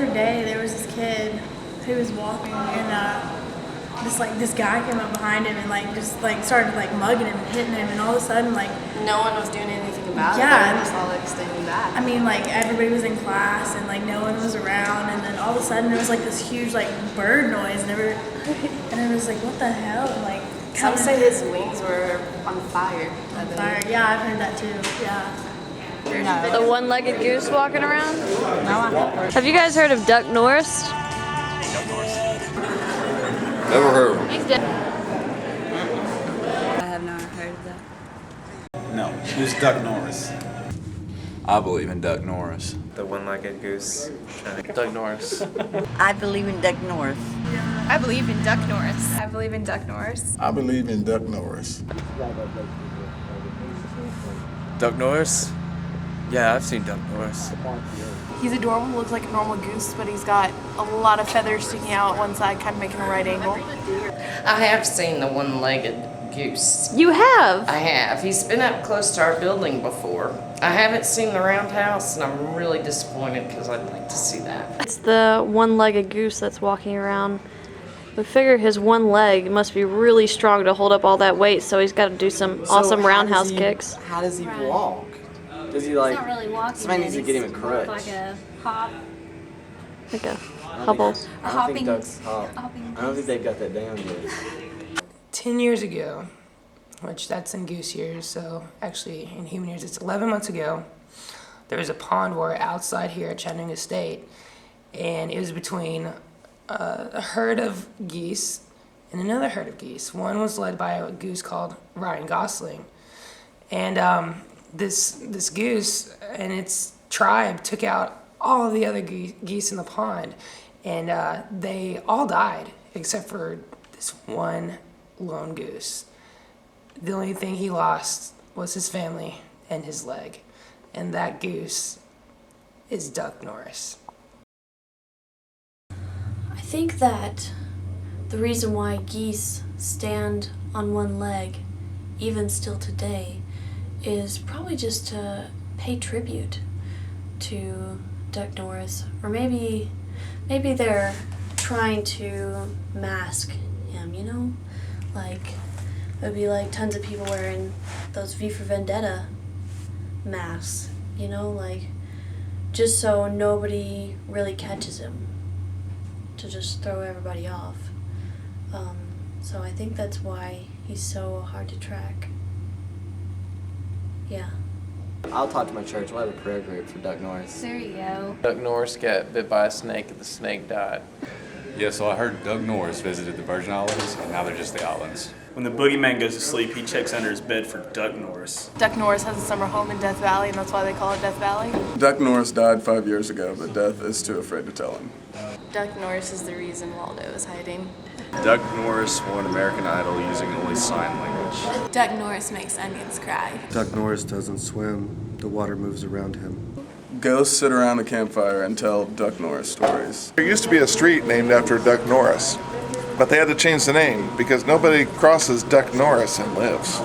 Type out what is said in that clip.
other day there was this kid who was walking and this guy came up behind him and started mugging him and hitting him, and all of a sudden no one was doing anything about it. Yeah, They were just all standing back. I mean, everybody was in class and no one was around, and then all of a sudden there was this huge bird noise, and it was what the hell? Some say his wings were on fire. Fire. Yeah, I've heard that too. Yeah. The one-legged goose walking around? No. Have you guys heard of Duck Norris? Never heard of him. He's dead. I have not heard of that. No, who's Duck Norris? I believe in Duck Norris. The one-legged goose. Doug Norris. I believe in Duck Norris. I believe in Duck Norris. I believe in Duck Norris. I believe in Duck Norris. Doug Norris? Yeah, I've seen Doug Norris. He's adorable, looks like a normal goose, but he's got a lot of feathers sticking out one side, kind of making a right angle. I have seen the one-legged goose. You have? I have. He's been up close to our building before. I haven't seen the roundhouse, and I'm really disappointed because I'd like to see that. It's the one-legged goose that's walking around. We figure his one leg must be really strong to hold up all that weight, so he's got to do some awesome roundhouse kicks. How does he walk? Does he It's not really walking. Somebody needs to get him a crutch. Like a hop. Like a hobble. I don't think Doug's hop. I don't think they've got that down yet. 10 years ago, which that's in goose years, so actually in human years it's 11 months ago, there was a pond war outside here at Chattanooga State, and it was between a herd of geese and another herd of geese. One was led by a goose called Ryan Gosling, and this goose and its tribe took out all of the other geese in the pond, and they all died except for this one lone goose. The only thing he lost was his family and his leg, and that goose is Duck Norris. I think that the reason why geese stand on one leg, even still today, is probably just to pay tribute to Duck Norris, or maybe they're trying to mask him, you know? There'd be tons of people wearing those V for Vendetta masks, you know, just so nobody really catches him, to just throw everybody off. So I think that's why he's so hard to track. Yeah. I'll talk to my church. We'll have a prayer group for Doug Norris. There you go. Doug Norris got bit by a snake and the snake died. Yeah, so I heard Doug Norris visited the Virgin Islands, and now they're just the islands. When the boogeyman goes to sleep, he checks under his bed for Duck Norris. Duck Norris has a summer home in Death Valley, and that's why they call it Death Valley. Duck Norris died 5 years ago, but Death is too afraid to tell him. Duck Norris is the reason Waldo is hiding. Duck Norris won American Idol using only sign language. Duck Norris makes onions cry. Duck Norris doesn't swim. The water moves around him. Ghosts sit around the campfire and tell Duck Norris stories. There used to be a street named after Duck Norris, but they had to change the name because nobody crosses Duck Norris and lives.